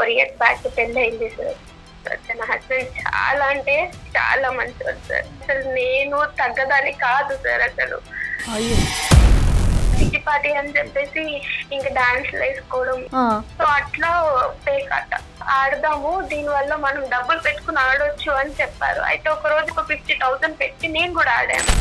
4 years back పెళ్ళి అయింది sir. తన హస్బెండ్ చాలా అంటే చాలా మంచివాడు సార్. అసలు నేను తగ్గదాన్ని కాదు సార్. అసలు కిట్టి పార్టీ అని చెప్పేసి ఇంకా డాన్స్ వేసుకోవడం, సో అట్లా పేకాట ఆడదాము, దీని వల్ల మనం డబ్బులు పెట్టుకుని ఆడొచ్చు అని చెప్పారు. అయితే ఒక రోజు ఒక 50,000 పెట్టి నేను కూడా ఆడాను.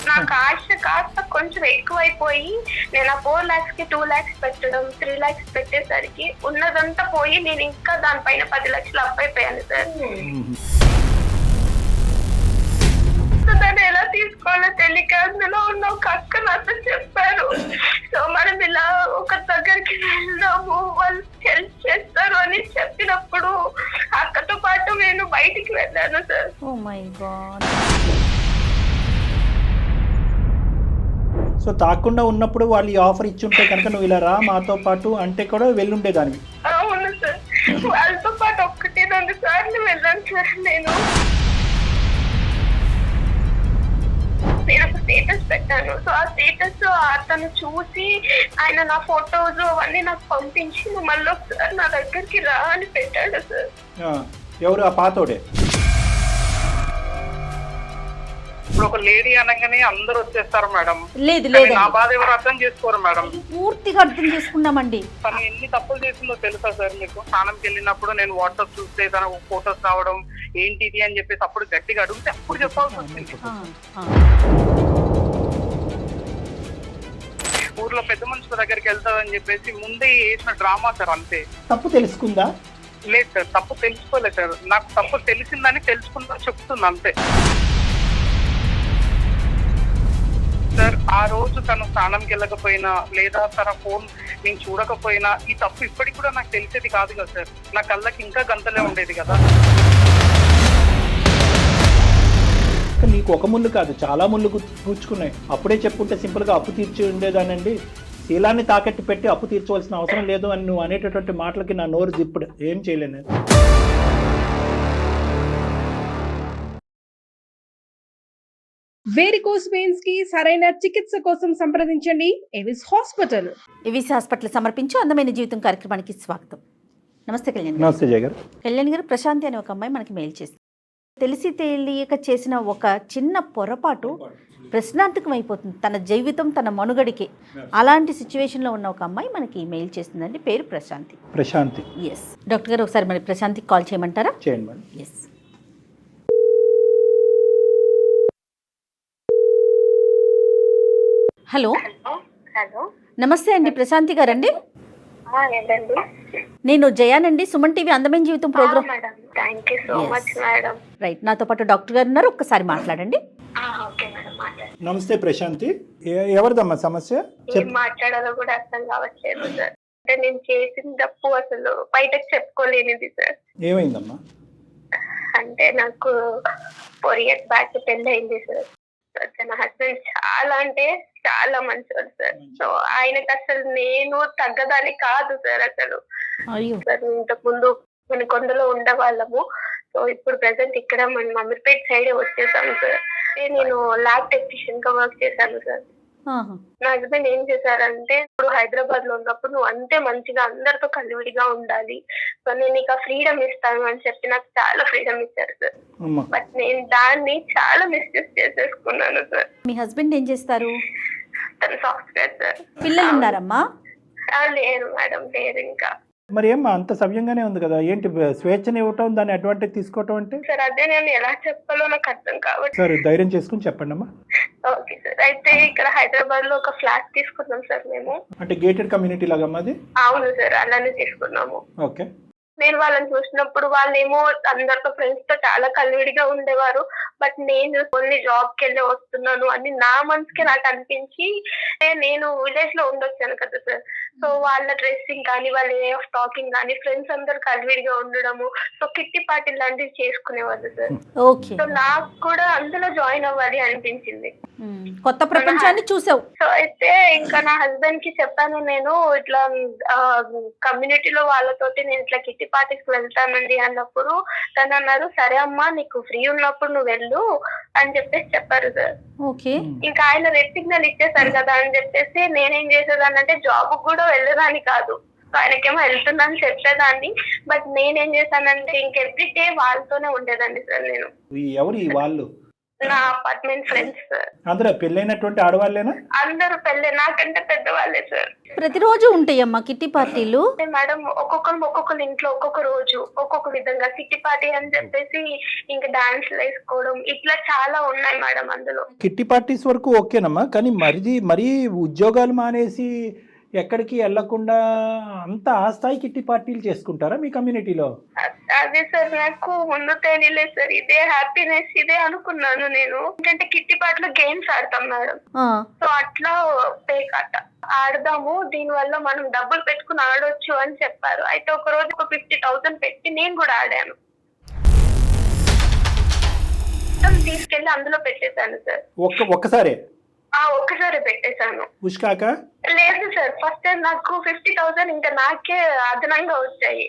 నాకు ఆశ కాస్త కొంచెం ఎక్కువైపోయి నేను ఆ 4 lakhs కి 2 lakhs పెట్టడం, 3 lakhs పెట్టేసరికి ఉన్నదంతా పోయి నేను ఇంకా దానిపైన 10 లక్షలు అప్పైపోయాను సార్. దాన్ని ఎలా తీసుకోవాలో తెలియక అందులో ఉన్న ఒక అక్క నాతో చెప్పారు, సో మనం ఇలా ఒక దగ్గరికి వెళ్దాము, వాళ్ళు హెల్ప్ చేస్తారు అని చెప్పినప్పుడు అక్కతో పాటు నేను బయటికి వెళ్ళాను sir. Oh my god. So తాకుండా ఉన్నప్పుడు వాళ్ళు ఈ ఆఫర్ ఇచ్చుంటే కనుక నువ్వు ఇలా రా మాతో పాటు అంటే కూడా వెళ్ళుండేదాన్ని. అవును సార్, వాళ్ళతో పాటు 1-2 సార్లు వెళ్ళాను సార్. నేను ఒక స్టేటస్ పెట్టాను. సో ఆ స్టేటస్ అతను చూసి ఆయన నా ఫొటోస్ అవన్నీ నాకు పంపించి మళ్ళీ ఒకసారి నా దగ్గరికి రా అని పెట్టాడు సార్. ఎవరు? ఆ పాతోడే. ఇప్పుడు ఒక లేడీ అనగానే అందరూ వచ్చేస్తారు మేడం. లేదు లేదు, నా బాధ ఎవరు అర్థం చేసుకోరు మేడం. పూర్తిగా అర్థం చేసుకున్నామండి. తను ఎన్ని తప్పులు చేసిందో తెలుసా సార్ మీకు? స్నానంకి వెళ్ళినప్పుడు నేను వాట్సాప్ చూస్తే తన ఫొటోస్ రావడం ఏంటిది అని చెప్పేసి అప్పుడు గట్టిగా అడిగితే అప్పుడు చెప్పాల్సి వచ్చింది. ఊర్లో పెద్ద మనుషుల దగ్గరికి వెళ్తాదని చెప్పేసి ముందే వేసిన డ్రామా సార్, అంతే. తప్పు తెలుసుకుందా? లేదు సార్, తప్పు తెలుసుకోలేదు సార్. నాకు తప్పు తెలిసిందని తెలుసుకుందా చెప్తుంది, అంతే సార్. ఆ రోజు తను స్నానంకి వెళ్ళకపోయినా లేదా తన ఫోన్ నేను చూడకపోయినా ఈ తప్పు ఇప్పటికి కూడా నాకు తెలిసేది కాదు కదా సార్. నా కళ్ళకి ఇంకా గంతలే ఉండేది కదా. నీకు ఒక ముళ్ళు కాదు, చాలా ముళ్ళు కూర్చుకున్నాయి. అప్పుడే చెప్పుంటే సింపుల్గా అప్పు తీర్చి ఉండేదానండి. శీలాన్ని తాకట్టు పెట్టి అప్పు తీర్చవలసిన అవసరం లేదు అని నువ్వు అనేటటువంటి మాటలకి నా నోరు జిప్పుడు. ఏం చేయలేను. వేరికోస్ వెయిన్స్ కి సరైన చికిత్స కోసం సంప్రదించండి ఎవిస్ హాస్పిటల్. ఎవిస్ హాస్పిటల్ సమర్పించు అందమైన జీవితం కార్యక్రమానికి స్వాగతం. నమస్తే కళ్యాణ్. నమస్తే జయ గారు. కళ్యాణ్ గారు, ప్రశాంతి అనే ఒక అమ్మాయి మనకి మెయిల్ చేస్తుంది. తెలిసి తెలియక చేసిన ఒక చిన్న పొరపాటు ప్రశ్నార్థకం అయిపోతుంది తన జీవితం, తన మనుగడికి. అలాంటి సిచ్యువేషన్లో ఉన్న ఒక అమ్మాయి మనకి మెయిల్ చేస్తుందండి. పేరు ప్రశాంతి. ప్రశాంతి. ఎస్ డాక్టర్ గారు, ఒకసారి మరి ప్రశాంతికి కాల్ చేయమంటారా? చేయండి మేడం. ఎస్. హలో. హలో, నమస్తే అండి, ప్రశాంతి గారండి. ఏంటండి? నేను జయానండి, సుమన్ టీవీ అందమైన జీవితం program. Madam, thank you so much madam. Right, నాతో పాటు డాక్టర్ గారు ఉన్నారు, ఒక్కసారి మాట్లాడండి. ఓకే మేడం, మాట్లాడండి. నమస్తే ప్రశాంతి. ఎవరిదమ్మా సమస్య? ఏం మాట్లాడాలో కూడా అర్థం కావట్లేదు సార్. అంటే నేను చేసిన తప్పు అసలు బయటకు చెప్పుకోలేనిది సార్. ఏమైందమ్మా? అంటే నాకు 4 years బ్యాక్ పెళ్ళి అయింది సార్. తన హస్బెండ్ చాలా అంటే చాలా మంచివాడు సార్. సో ఆయనకి అసలు నేను తగ్గదాన్ని కాదు సార్. అసలు ఇంతకు ముందు మన కొండలో ఉండేవాళ్ళము. సో ఇప్పుడు ప్రెసెంట్ ఇక్కడ మన అమీర్పేట సైడ్ వచ్చేసాము సార్. నేను ల్యాబ్ టెక్నీషియన్ గా వర్క్ చేశాను సార్. నా హస్బెండ్ ఏం చేశారంటే, ఇప్పుడు హైదరాబాద్ లో ఉన్నప్పుడు నువ్వు అంతే మంచిగా అందరితో కలివిడిగా ఉండాలి, సో నేను నీకు ఫ్రీడమ్ ఇస్తాను అని చెప్పి నాకు చాలా ఫ్రీడమ్ ఇచ్చారు సార్. బట్ నేను దాన్ని చాలా మిస్యూజ్ చేసేసుకున్నాను సార్. మీ హస్బెండ్ ఏం చేస్తారు? తను సాఫ్ట్వేర్ సార్. పిల్లలు ఉన్నారమ్మా? లేరు మేడం, లేరు. ఇంకా మరి ఏమ్మా అంత సవ్యంగానే ఉంది కదా, ఏంటి స్వేచ్ఛని ఇవ్వటం, దాన్ని అడ్వాంటేజ్ తీసుకోవటం అంటే? సార్ అదే నేను ఎలా చెప్పాలో నాకు అర్థం కావచ్చు. సరే, ధైర్యం చేసుకుని చెప్పండి అమ్మా. Okay sir. అయితే ఇక్కడ హైదరాబాద్ లో ఒక ఫ్లాట్ తీసుకున్నాం సార్ మేము. అంటే గేటెడ్ కమ్యూనిటీ లాగా అమ్మది? అవును సార్, అలానే తీసుకున్నాము. ఓకే. నేను వాళ్ళని చూసినప్పుడు వాళ్ళేమో అందరితో ఫ్రెండ్స్ తో చాలా కలివిడిగా ఉండేవారు. బట్ నేను ఓన్లీ జాబ్ కి వెళ్ళి వస్తున్నాను అని నా మనసుకి నాకు అనిపించి, నేను విలేజ్ లో ఉండొచ్చాను కదా సార్. సో వాళ్ళ డ్రెస్సింగ్ కానీ, వాళ్ళ వే ఆఫ్ టాకింగ్ కానీ, ఫ్రెండ్స్ అందరు కలివిడిగా ఉండడము, సో కిట్టి పార్టీ లాంటివి చేసుకునేవాళ్ళు సార్. సో నాకు కూడా అందులో జాయిన్ అవ్వాలి అనిపించింది. కొత్త ప్రపంచాన్ని చూసావు. సో అయితే ఇంకా నా హస్బెండ్ కి చెప్పాను, నేను ఇట్లా కమ్యూనిటీలో వాళ్ళతోటి నేను ఇట్లా కిట్టి పార్టీకి వెళ్తానండి అన్నప్పుడు తను అన్నారు, సరే అమ్మా నీకు ఫ్రీ ఉన్నప్పుడు నువ్వు వెళ్ళు అని చెప్పేసి చెప్పారు సార్. ఇంకా ఆయన రెడ్ సిగ్నల్ ఇచ్చేసారు కదా అని చెప్పేసి నేనేం చేసేదానంటే జాబ్ కూడా వెళ్ళేదాన్ని కాదు. ఆయనకేమో వెళ్తున్నాను చెప్పేదాన్ని. బట్ నేనేం చేశానంటే ఎవ్రీడే వాళ్ళతోనే ఉండేదాన్ని సార్. నేను ఎవరు ఈ వాళ్ళు? నా అపార్ట్మెంట్ ఫ్రెండ్స్ సార్. అందరూ పెళ్ళైనటువంటి ఆడవాళ్ళేనా? అందరూ పెళ్ళి నాకంటే పెద్దవాళ్ళే సార్. ప్రతిరోజు ఉంటాయమ్మా కిట్టి పార్టీలు? మేడం ఒక్కొక్కరు ఇంట్లో ఒక్కొక్క రోజు ఒక్కొక్క విధంగా కిట్టి పార్టీ అని చెప్పేసి ఇంకా డాన్స్లు వేసుకోవడం ఇట్లా చాలా ఉన్నాయి మేడం అందులో. కిట్టి పార్టీస్ వరకు ఓకేనమ్మా, కానీ మరీ ఉద్యోగాలు మానేసి ఎక్కడికి వెళ్లకుండా అంత ఆ స్థాయి కిట్టి పార్టీలు చేసుకుంటారా మీ కమ్యూనిటీలో? అదే సార్, నాకు ముందు తెలియలేదు సార్. ఇదే హ్యాపీనెస్ ఇదే అనుకున్నాను నేను. ఏంటంటే కిట్టి పార్టీలో గేమ్స్ ఆడతాం మేడం. సో అట్లా పేకాట ఆడదాము, దీని వల్ల మనం డబ్బులు పెట్టుకుని ఆడొచ్చు అని చెప్పారు. అయితే ఒక రోజు ఒక 50,000 పెట్టి నేను కూడా ఆడాను. తీసుకెళ్లి అందులో పెట్టేశాను సార్. ఒక్కసారే పెట్టేశాను. ఉష్కాక లేదు సార్, ఫస్ట్ టైం నాకు 50,000 ఇంకా నాకే అదనంగా వచ్చాయి.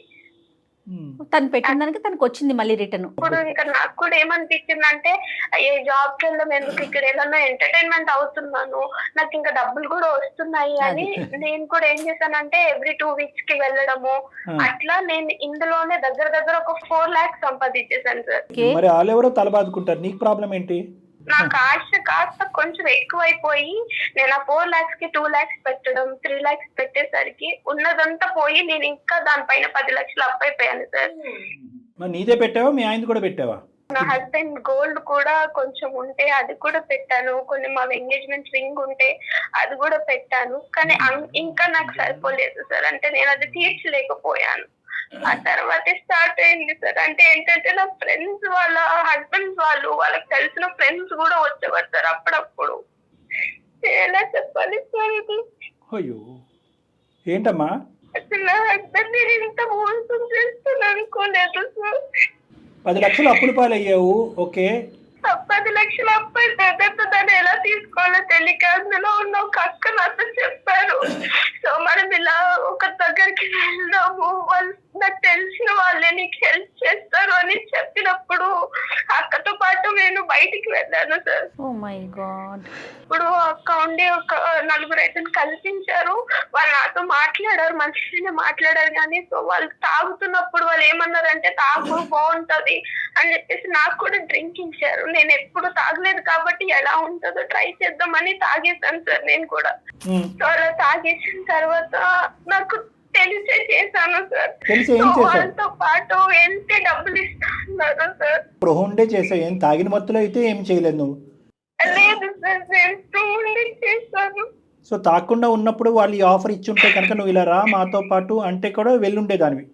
తను పెట్టిన దానికి తనకు వచ్చింది మళ్ళీ రిటర్న్. ఇప్పుడు ఇంకా నాకు కూడా ఏమనిపించింది అంటే అయ్యే జాబ్ కి వెళ్ళడం ఎందుకు, ఇక్కడ ఏదన్నా ఎంటర్టైన్మెంట్ అవుతున్నాను, నాకు ఇంకా డబ్బులు కూడా వస్తున్నాయి అని నేను కూడా ఏం చేశానంటే ఎవ్రీ 2 weeks కి వెళ్ళడము. అట్లా నేను ఇందులోనే దగ్గర ఒక 4 lakhs సంపాదించేశాను సార్. మరి వాళ్ళెవరో తలబాదుకుంటారు, నీకు ప్రాబ్లం ఏంటి? నాకు ఆశ కాస్త కొంచెం ఎక్కువైపోయి నేను ఆ 4 lakhs కి 2 lakhs పెట్టడం, 3 lakhs పెట్టేసరికి ఉన్నదంతా పోయి నేను ఇంకా దానిపైన 10 లక్షలు అప్పైపోయాను సార్. మరి నీదే పెట్టావా, మీ ఆయన కూడా పెట్టావా? నా హస్బెండ్ గోల్డ్ కూడా కొంచెం ఉంటే అది కూడా పెట్టాను, కొన్ని మా ఎంగేజ్మెంట్ రింగ్ ఉంటే అది కూడా పెట్టాను. కానీ ఇంకా నాకు సరిపోలేదు సార్, అంటే నేను అది తీర్చలేకపోయాను. ఆ తర్వాత స్టార్ట్ అయింది సార్. అంటే ఏంటంటే నా ఫ్రెండ్స్ వాళ్ళ హస్బెండ్స్ వాళ్ళకి తెలిసిన ఫ్రెండ్స్ కూడా వచ్చేవారు సార్ అప్పుడప్పుడు. ఎలా చెప్పాలి సార్ ఇది? అయ్యో ఏంటమ్మా? అసలు నా హస్బెండ్ నేను ఇంత మోసం చేస్తాను అనుకోలేదు సార్. 10 లక్షలు అప్పులు పాలయ్యావు, ఓకే. 10 లక్షలు అప్పు దాన్ని ఎలా తీసుకోవాలో తెలియక అందులో ఉన్న ఒక అక్క నాతో చెప్పారు. సో మనం ఇలా ఒక దగ్గరికి వెళ్దాము, వాళ్ళు నాకు తెలిసిన వాళ్ళే నీకు హెల్ప్ చేస్తారు అని చెప్పినప్పుడు అక్కతో పాటు నేను బయటికి వెళ్ళాను సార్. Oh my God. ఇప్పుడు అక్క ఉండి ఒక 4 రైతులు కల్పించారు. వాళ్ళు నాతో మాట్లాడారు, మంచిగానే మాట్లాడారు. కానీ సో వాళ్ళు తాగుతున్నప్పుడు వాళ్ళు ఏమన్నారంటే తాగు బాగుంటది అని చెప్పేసి నాకు కూడా డ్రింక్ ఇచ్చారు. నేను ఎప్పుడు తాగలేదు కాబట్టి ఎలా ఉంటుందో ట్రై చేద్దామని తాగేశాను సార్ నేను కూడా. సో అలా తాగేసిన తర్వాత నాకు తెలిసే చేశాను సార్. వాళ్ళతో పాటు వెళ్తే డబ్బులు ఇస్తున్నారు సార్. ప్రొహుండే చేసావు, ఏం తాగిన మత్తులో అయితే ఏం చేయలేదు నువ్వు? లేదు సార్, నేను చేశాను. సో తాగకుండా ఉన్నప్పుడు వాళ్ళు ఈ ఆఫర్ ఇచ్చుంటే కనుక నువ్వు ఇలా రా మాతో పాటు అంటే కూడా వెళ్ళుండేదానివి.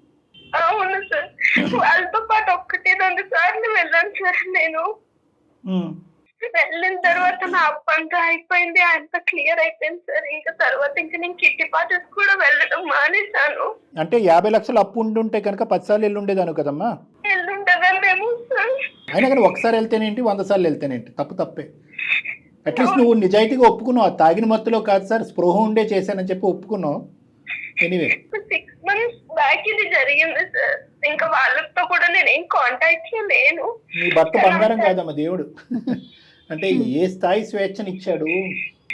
అవును సార్, వాళ్ళతో పాటు 1-2 సార్లు వెళ్ళాను సార్ నేను. వెళ్ళిన తర్వాత నా అప్పంతా అయిపోయింది, అంత క్లియర్ అయిపోయింది సార్. ఇంకా తర్వాత ఇంకా నేను కిట్టి పార్టీస్ కూడా వెళ్ళడం మానేశాను. అంటే 50 లక్షలు అప్పు ఉండుంటే కనుక 10 సార్లు వెళ్ళుండేదాను కదమ్మా. వెళ్ళుండదేమో సార్. అయినా కానీ ఒకసారి వెళ్తేనేంటి, 100 సార్లు వెళ్తేనేంటి, తప్పే. అట్లీస్ట్ నువ్వు నిజాయితీగా ఒప్పుకున్నావు, తాగిన మత్తులో కాదు సార్, స్పృహ ఉండే చేశానని చెప్పి ఒప్పుకున్నావు. ఎనీవే 6 months బ్యాక్ ఇది జరిగింది సార్. ఇంకా వాళ్ళతో కూడా నేను ఏం కాంటాక్ట్ లో లేను. నీ భర్త బంగారం కాదమ్మా దేవుడు. అంటే ఏ స్థాయి స్వేచ్ఛనిచ్చాడు,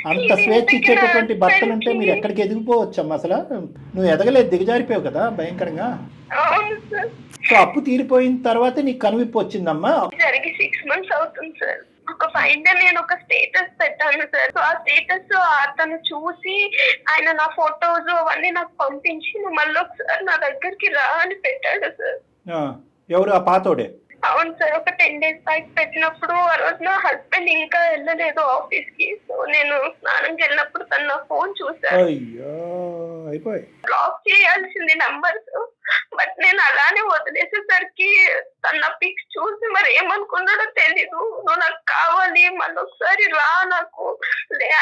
అంత స్వేచ్ఛ ఇచ్చేటటువంటి భర్తలు ఉంటే మీరు ఎక్కడికి ఎదిగిపోవచ్చమ్మా. అసలు నువ్వు ఎదగలేదు, దిగజారిపోయావు కదా భయంకరంగా. సో అప్పు తీరిపోయిన తర్వాత నీకు కనువిప్పు వచ్చిందమ్మా. జరిగి 6 months అవుతుంది సార్. ఒక 5 days నేను ఒక స్టేటస్ పెట్టాను సార్. సో ఆ స్టేటస్ అతను చూసి ఆయన నా ఫొటోస్ అవన్నీ నాకు పంపించి నువ్వు మళ్ళీ ఒకసారి నా దగ్గరికి రా అని పెట్టాడు సార్. ఎవరు ఆ పాతోడే? అవును సార్, ఒక 10 days బ్యాక్ పెట్టినప్పుడు ఆ రోజు నా హస్బెండ్ ఇంకా వెళ్ళలేదు ఆఫీస్ కి. సో నేను స్నానంకి వెళ్ళినప్పుడు తను నా ఫోన్ చూసాను. బ్లాక్ చేయాల్సింది నంబర్స్, బట్ నేను అలానే వదిలేసేసరికి తన పిక్స్ చూసి మరి ఏమనుకున్నాడో తెలీదు. నువ్వు నాకు కావాలి మళ్ళీ ఒకసారి రా నాకు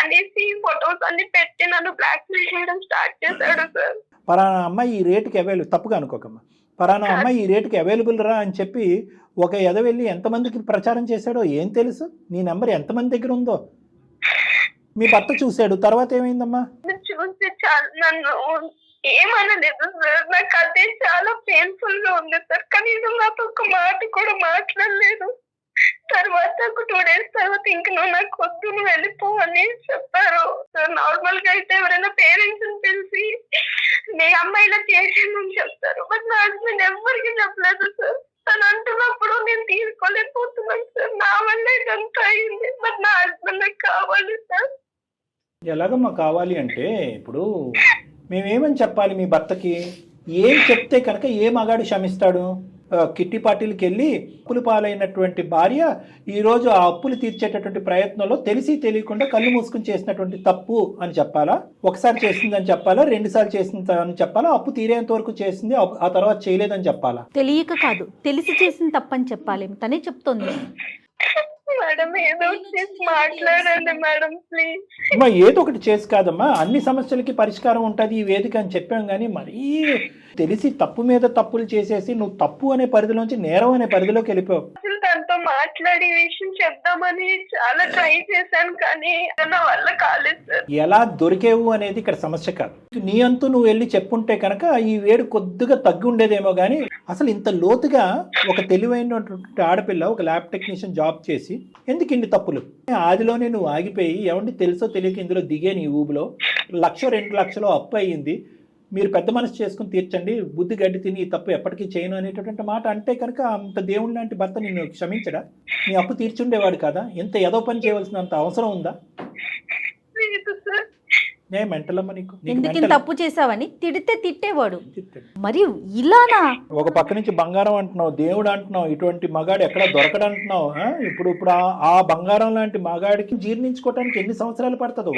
అనేసి ఫొటోస్ అన్ని పెట్టి నన్ను బ్లాక్ మెయిల్ చేయడం స్టార్ట్ చేశాడు సార్. పలానా అమ్మాయి ఈ రేటుకి అవైలబుల్, తప్పుగా అనుకోకమ్మా, పలానా అమ్మాయి ఈ రేటుకి అవైలబుల్ రా అని చెప్పి ఒక వెళ్ళి ఎంతమందికి ప్రచారం చేశాడో ఏం తెలుసు? నీ నెంబర్ ఎంతమంది దగ్గర ఉందో మీ భర్త చూశాడు. తర్వాత ఏమైందమ్మా? చూసి నన్ను ఏమనలేదు సార్. నాకు అదే చాలా పెయిన్ఫుల్ గా ఉంది సార్. కనీసం నాతో ఒక మాట కూడా మాట్లాడలేదు. తర్వాత ఒక 2 days తర్వాత ఇంక నువ్వు నాకు వద్దు, నువ్వు వెళ్ళిపో అని చెప్పారు సార్. నార్మల్ గా అయితే ఎవరైనా పేరెంట్స్ పిలిచి మీ అమ్మాయిలో చేసిందని చెప్తారు, బట్ నా హస్బెండ్ ఎవరికి చెప్పలేదు సార్. తను అంటున్నప్పుడు నేను తీసుకోలేకపోతున్నాను సార్. నా వల్ల ఇదంతా అయింది, బట్ నా హస్బెండ్ నాకు కావాలి సార్. ఎలాగమ్మా కావాలి అంటే ఇప్పుడు మేమేమని చెప్పాలి మీ భర్తకి? ఏం చెప్తే కనుక ఏ మగాడు క్షమిస్తాడు? కిట్టి పార్టీలకి వెళ్ళి అప్పులు పాలైనటువంటి భార్య ఈరోజు ఆ అప్పులు తీర్చేటటువంటి ప్రయత్నంలో తెలిసి తెలియకుండా కళ్ళు మూసుకుని చేసినటువంటి తప్పు అని చెప్పాలా? ఒకసారి చేసిందని చెప్పాలా? 2 సార్లు చేసిందని చెప్పాలా? అప్పు తీరేంత వరకు చేసింది, ఆ తర్వాత చేయలేదని చెప్పాలా? తెలియక కాదు, తెలిసి చేసిన తప్పని చెప్పాలి. తనే చెప్తోంది. మేడం ఏదో చేసి మాట్లాడండి మేడం ప్లీజ్. అమ్మా ఏదో ఒకటి చేసి కాదమ్మా, అన్ని సమస్యలకి పరిష్కారం ఉంటుంది ఈ వేదిక అని చెప్పాం. కానీ మరీ తెలిసి తప్పు మీద తప్పులు చేసేసి నువ్వు తప్పు అనే పరిధిలోంచి నేరం అనే పరిధిలోకి వెళ్ళిపోయావు. అసలు తనతో మాట్లాడి విషయం చెప్దామని చాలా ట్రై చేశాను, కానీ నా వల్ల కాలేదు సార్. ఎలా దొరికేవు అనేది ఇక్కడ సమస్య కాదు. నీ అంతు నువ్వు వెళ్ళి చెప్పుంటే కనుక ఈ వేడు కొద్దిగా తగ్గి ఉండేదేమో. కానీ అసలు ఇంత లోతుగా ఒక తెలివైనటువంటి ఆడపిల్ల ఒక ల్యాబ్ టెక్నీషియన్ జాబ్ చేసి ఎందుకు ఇన్ని తప్పులు? ఆదిలోనే నువ్వు ఆగిపోయి ఏమండి తెలుసో తెలియక ఇందులో దిగే నీ ఊబిలో 1-2 లక్షలు అప్పు అయ్యింది, మీరు పెద్ద మనసు చేసుకుని తీర్చండి, బుద్ధి గడ్డి తిని ఈ తప్పు ఎప్పటికీ చేయను అనేటటువంటి మాట అంటే కనుక అంత దేవుడి లాంటి భర్త నిన్ను క్షమించడా? నీ అప్పు తీర్చుండేవాడు కదా? ఎంత ఏదో పని చేయవలసినంత అవసరం ఉందా? నే మెంటలమ్మ నీకు. ఎందుకు తప్పు చేసావని తిడితే తిట్టేవాడు. మరి ఇలానా? ఒక పక్క నుంచి బంగారం అంటున్నావు, దేవుడు అంటున్నావు, ఇటువంటి మగాడు ఎక్కడ దొరకడంటున్నావు. ఇప్పుడు ఆ బంగారం లాంటి మగాడికి జీర్ణించుకోవడానికి ఎన్ని సంవత్సరాలు పడుతుందో?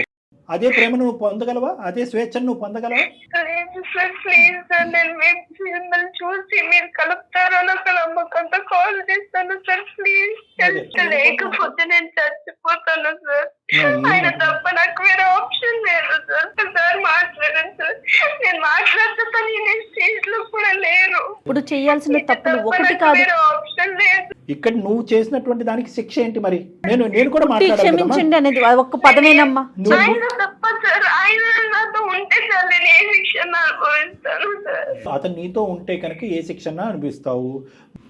అదే ప్రేమ నువ్వు పొందగలవా? అదే స్వేచ్ఛను నువ్వు పొందగలవా? లేదు సార్ ప్లీజ్ సార్, నేను మిమ్మల్ని చూసి మీరు కలుపుతారని ఒక నమ్మకంతో కాల్ చేస్తాను సార్. ప్లీజ్ లేకపోతే నేను చచ్చిపోతాను సార్. ఆయన తప్ప నాకు వేరే ఆప్షన్ లేదు సార్. సార్ మాట్లాడండి సార్. నేను మాట్లాడితే తను ఈ స్టేజ్ లో కూడా లేరు. ఇప్పుడు చేయాల్సిన తప్పులు ఒకటి కాదు, వేరే ఆప్షన్ లేదు. ఇక్కడ నువ్వు చేసినటువంటి దానికి శిక్ష ఏంటి మరి? నేను కూడా మాట్లాడాలి. క్షమించండి అనేది ఒక్క పదమేనమ్మా. ఆయన తప్ప సార్, ఆయన నాతో ఉంటే సార్ నేను ఏ శిక్షణ అనుభవిస్తాను సార్. అతను నీతో ఉంటే కనుక ఏ శిక్షణ అనుభవిస్తావు?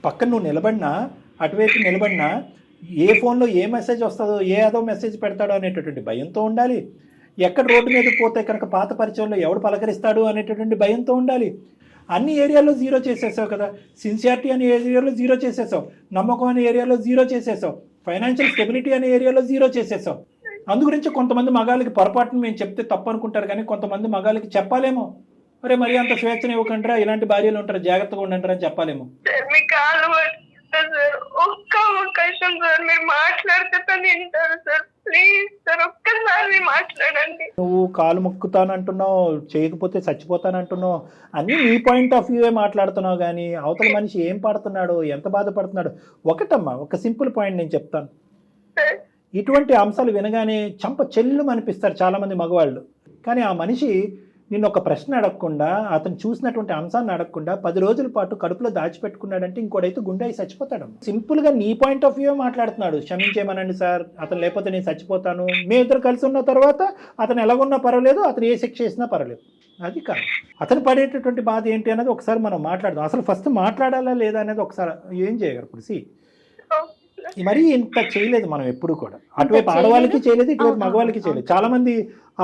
పక్కన నువ్వు నిలబడినా, అటువైపు నిలబడినా ఏ ఫోన్లో ఏ మెసేజ్ వస్తుందో, ఏదో మెసేజ్ పెడతాడో అనేటటువంటి భయంతో ఉండాలి. ఎక్కడ రోడ్డు మీద పోతే కనుక పాత పరిచయంలో ఎవడు పలకరిస్తాడు అనేటటువంటి భయంతో ఉండాలి. అన్ని ఏరియాలో 0 చేసేసావు కదా. సిన్సియారిటీ అనే ఏరియాలో 0 చేసేసావు, నమ్మకం అనే ఏరియాలో 0 చేసేసావు, ఫైనాన్షియల్ స్టెబిలిటీ అనే ఏరియాలో 0 చేసేసావు. అందు గురించి కొంతమంది మగాళ్ళకి పొరపాటును మేము చెప్తే తప్పు అనుకుంటారు, కానీ కొంతమంది మగాళ్ళకి చెప్పాలేమో, అరే మరి అంత స్వేచ్ఛను ఇవ్వకంటారా, ఇలాంటి భార్యలు ఉంటారు, జాగ్రత్తగా ఉండంటారా అని చెప్పాలేమో. ఒక్క అవకాశం సార్, మీరు మాట్లాడితే తను వింటారు సార్. ప్లీజ్ సార్ ఒక్కసారి మాట్లాడండి. నువ్వు కాలు మొక్కుతానంటున్నావు, చేయకపోతే చచ్చిపోతానంటున్నావు, అన్నీ నీ పాయింట్ ఆఫ్ వ్యూవే మాట్లాడుతున్నావు. కానీ అవతల మనిషి ఏం పడుతున్నాడు, ఎంత బాధపడుతున్నాడు? ఒకటమ్మా, ఒక సింపుల్ పాయింట్ నేను చెప్తాను. ఇటువంటి అంశాలు వినగానే చంప చెల్లు అనిపిస్తారు చాలామంది మగవాళ్ళు. కానీ ఆ మనిషి నిన్ను ఒక ప్రశ్న అడగకుండా, అతను చూసినటువంటి అంశాన్ని అడగకుండా 10 రోజుల పాటు కడుపులో దాచిపెట్టుకున్నాడంటే ఇంకోడైతే గుండె అయి చచ్చిపోతాడు. సింపుల్గా నీ పాయింట్ ఆఫ్ వ్యూ మాట్లాడుతున్నాడు. క్షమించేమనండి సార్, అతను లేకపోతే నేను చచ్చిపోతాను. మీ ఇద్దరు కలిసి ఉన్న తర్వాత అతను ఎలాగున్నా పర్వాలేదు, అతను ఏ శిక్ష చేసినా పర్వాలేదు. అది కాదు, అతను పడేటటువంటి బాధ ఏంటి అనేది ఒకసారి మనం మాట్లాడదాం. అసలు ఫస్ట్ మాట్లాడాలా లేదా అనేది ఒకసారి ఏం చేయగలరు. ఇప్పుడు మరీ ఇంత చేయలేదు మనం ఎప్పుడు కూడా. అటువైపు ఆడవాళ్ళకి చేయలేదు, ఇటువైపు మగవాళ్ళకి చేయలేదు. చాలా మంది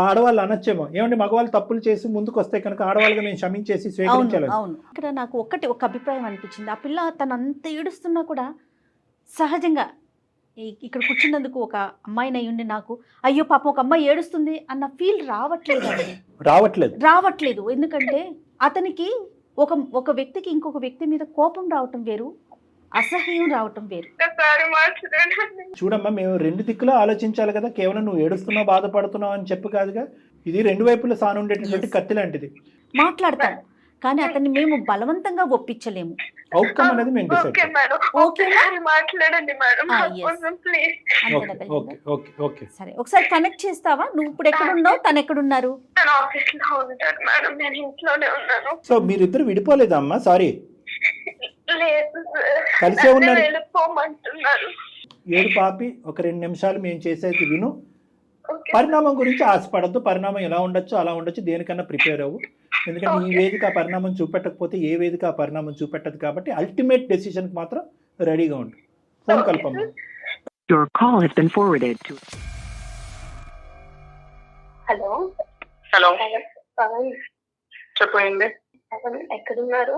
ఆడవాళ్ళు అనొచ్చేమో, ఏమంటే మగవాళ్ళు తప్పులు చేసి ముందుకు వస్తే కనుక ఆడవాళ్ళగా మేము క్షమించేసి స్వీకరించాలి. అవును, ఇక్కడ నాకు ఒక అభిప్రాయం అనిపించింది. ఆ పిల్ల తను అంత ఏడుస్తున్నా కూడా సహజంగా ఇక్కడ కూర్చున్నందుకు ఒక అమ్మాయిని అయ్యుండి నాకు అయ్యో పాపం ఒక అమ్మాయి ఏడుస్తుంది అన్న ఫీల్ రావట్లేదు. ఎందుకంటే అతనికి ఒక వ్యక్తికి ఇంకొక వ్యక్తి మీద కోపం రావటం వేరు, అసహ్యం రావటం వేరు. చూడమ్మా, మేము 2 దిక్కులా ఆలోచించాలి కదా. కేవలం నువ్వు ఏడుస్తున్నావు, బాధపడుతున్నావు అని చెప్పు కాదుగా. ఇది 2 వైపులా సానుండేటటువంటి కత్తి లాంటిది. మాట్లాడతాం, కానీ అతన్ని మేము బలవంతంగా ఒప్పించలేము. అవుట్కమ్ అనేది మేము డిసైడ్. సరే, ఒకసారి కనెక్ట్ చేస్తావా? నువ్వు ఇప్పుడు ఎక్కడున్నావు, తను ఎక్కడున్నారు? సో మీరిద్దరు విడిపోలేదమ్మా? సారీ, కలిసే ఉన్నారు. ఏడు పాపి, ఒక 2 నిమిషాలు మేము చేసేది విను. పరిణామం గురించి ఆశపడద్దు. పరిణామం ఎలా ఉండొచ్చు అలా ఉండొచ్చు, దేనికన్నా ప్రిపేర్ అవ్వు. ఎందుకంటే ఈ వేదిక ఆ పరిణామం చూపెట్టకపోతే ఏ వేదిక ఆ పరిణామం చూపెట్టదు. కాబట్టి అల్టిమేట్ డెసిషన్ కి మాత్రం రెడీగా ఉండు. ఫోన్ కల్పమ్మ. హలో. చెప్పండి. ఎక్కడున్నారు?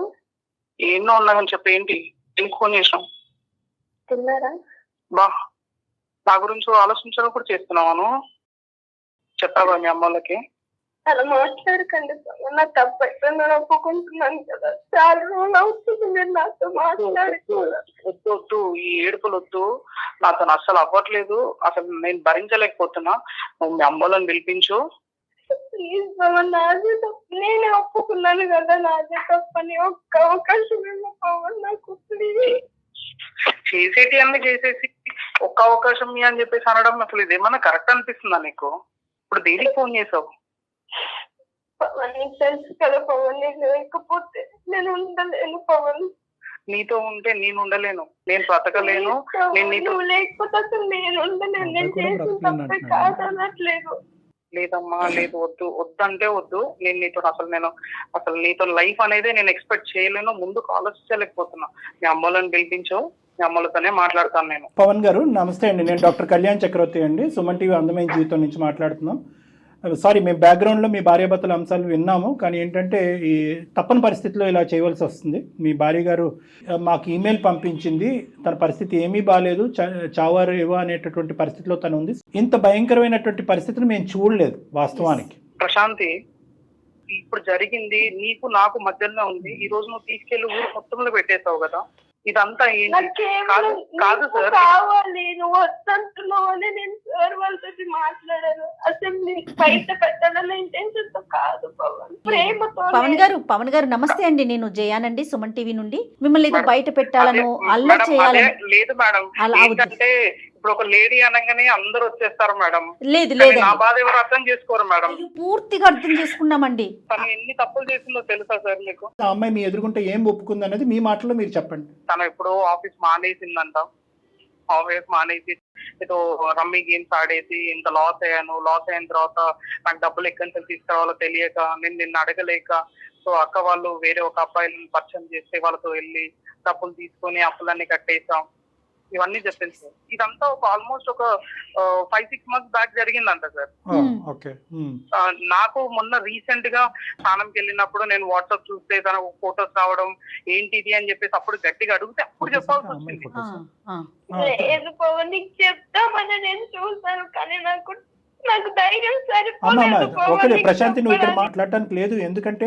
ఎన్నో ఉన్నామని చెప్పి ఏంటి ఎందుకు ఫోన్ చేసాం? తిన్నారా? బా నా గురించి ఆలోచించడం కూడా చేస్తున్నాను. చెప్పావా మీ అమ్మ వాళ్ళకి? అలా మాట్లాడకండి బాబా, నా తప్పు నేను ఒప్పుకుంటున్నాను కదా. చాలా రోజులు అవుతుంది మీరు నాతో మాట్లాడుకోవాలి. వద్దు, ఈ ఏడుపులు వద్దు, నాతో అస్సలు అవ్వట్లేదు, అసలు నేను భరించలేకపోతున్నా. నువ్వు మీ అమ్మ వాళ్ళని పిలిపించు. ప్లీజ్ బాబా, నాదే తప్పు, నేనే ఒప్పుకున్నాను కదా నాదే తప్పని. ఒక్క అవకాశం ఏమో బాబా నాకు ప్లీజ్. చేసేటి అన్ని చేసేసి ఒక్క అవకాశం మీ అని చెప్పేసి అనడం అసలు ఇదేమన్నా కరెక్ట్ అనిపిస్తుందా నీకు? ఇప్పుడు దేనికి ఫోన్ చేసావు? పవన్ నీకు తెలుసు కదా పవన్, నేను లేకపోతే నేను ఉండలేను పవన్. నీతో ఉంటే నేను ఉండలేను, నేను బ్రతకలేను. నేను నీతో నువ్వు లేకపోతే అసలు నేను ఉండలేను. నేను చేసిన తప్పే కాదనట్లేదు. లేదమ్మా, లేదు, వద్దంటే వద్దు. అసలు నీతో లైఫ్ అనేది నేను ఎక్స్పెక్ట్ చేయలేను, ముందుకు ఆలోచించలేకపోతున్నా. మీ అమ్మలను పిలిపించు, మీ అమ్మలతోనే మాట్లాడతాను నేను. పవన్ గారు నమస్తే అండి, నేను డాక్టర్ కళ్యాణ్ చక్రవర్తి అండి, సుమన్ టీవీ అందమైన జీవితం నుంచి మాట్లాడుతున్నాం. సారీ, మేము బ్యాక్గ్రౌండ్లో మీ భార్యాభర్తల అంశాలు విన్నాము, కానీ ఏంటంటే ఈ తప్పని పరిస్థితిలో ఇలా చేయవలసి వస్తుంది. మీ భార్య గారు మాకు ఈమెయిల్ పంపించింది, తన పరిస్థితి ఏమీ బాగాలేదు, చావారు ఏవో అనేటటువంటి పరిస్థితిలో తను ఉంది. ఇంత భయంకరమైనటువంటి పరిస్థితిని మేము చూడలేదు వాస్తవానికి. ప్రశాంతి, ఇప్పుడు జరిగింది నీకు నాకు మధ్యలో ఉంది. ఈ రోజు నువ్వు తీసుకెళ్లి ఊరు మొత్తంలో పెట్టేసావు కదా, ఇదంతా ఏంటి? కాదు సార్, కావాలి నువ్వు వద్దంటున్నావు అని నేను సార్ వాళ్ళతో మాట్లాడాను. అసలు నీకు బయట పెట్టాలన్న ఇంటెన్షన్ తో కాదు పవన్, ప్రేమతో. పవన్ గారు నమస్తే అండి, నేను జయానండి సుమన్ టీవీ నుండి. మిమ్మల్ని ఏదో బయట పెట్టాలను అల్లరి చేయాలని లేదు మేడం. ఏంటంటే ఇప్పుడు ఒక లేడీ అనగానే అందరూ వచ్చేస్తారు మేడం. లేదు నా బాధ ఎవరు అర్థం చేసుకోరు మేడం. పూర్తిగా అర్థం చేసుకున్నామండి. తను ఎన్ని తప్పులు చేసిందో తెలుసా సార్ మీకు? ఆ అమ్మాయి మీ ఎదుర్కొంటే ఏం ఒప్పుకుంది అనేది మీ మాటలో మీరు చెప్పండి. తను ఎప్పుడో ఆఫీస్ మానేసిందంట. ఆఫీస్ మానేసి ఏదో రమ్మీ గేమ్స్ ఆడేసి ఇంత లాస్ అయిన తర్వాత నాకు డబ్బులు ఎక్కడి నుంచి తీసుకురావాలో తెలియక, నేను నిన్ను అడగలేక, సో అక్క వాళ్ళు వేరే ఒక అబ్బాయిలను పరిచయం చేస్తే వాళ్ళతో వెళ్ళి డబ్బులు తీసుకొని అప్పులన్నీ కట్టేసాం, ఇవన్నీ చెప్పాను సార్. ఇదంతా ఒక ఆల్మోస్ట్ ఒక 5-6 months బ్యాక్ జరిగిందంట సార్. నాకు మొన్న రీసెంట్ గా స్నానంకి వెళ్ళినప్పుడు నేను వాట్సాప్ చూస్తే తన ఫొటోస్ రావడం ఏంటిది అని చెప్పేసి అప్పుడు గట్టిగా అడిగితే అప్పుడు చెప్పాల్సి వచ్చింది. లేదు పవన్, నీకు చెప్తామని నేను చూసాను కానీ నాకు ధైర్యం సరిపోలేదు. ఓకే ప్రశాంతి, నువ్వు ఇక్కడ మాట్లాడటానికి లేదు, ఎందుకంటే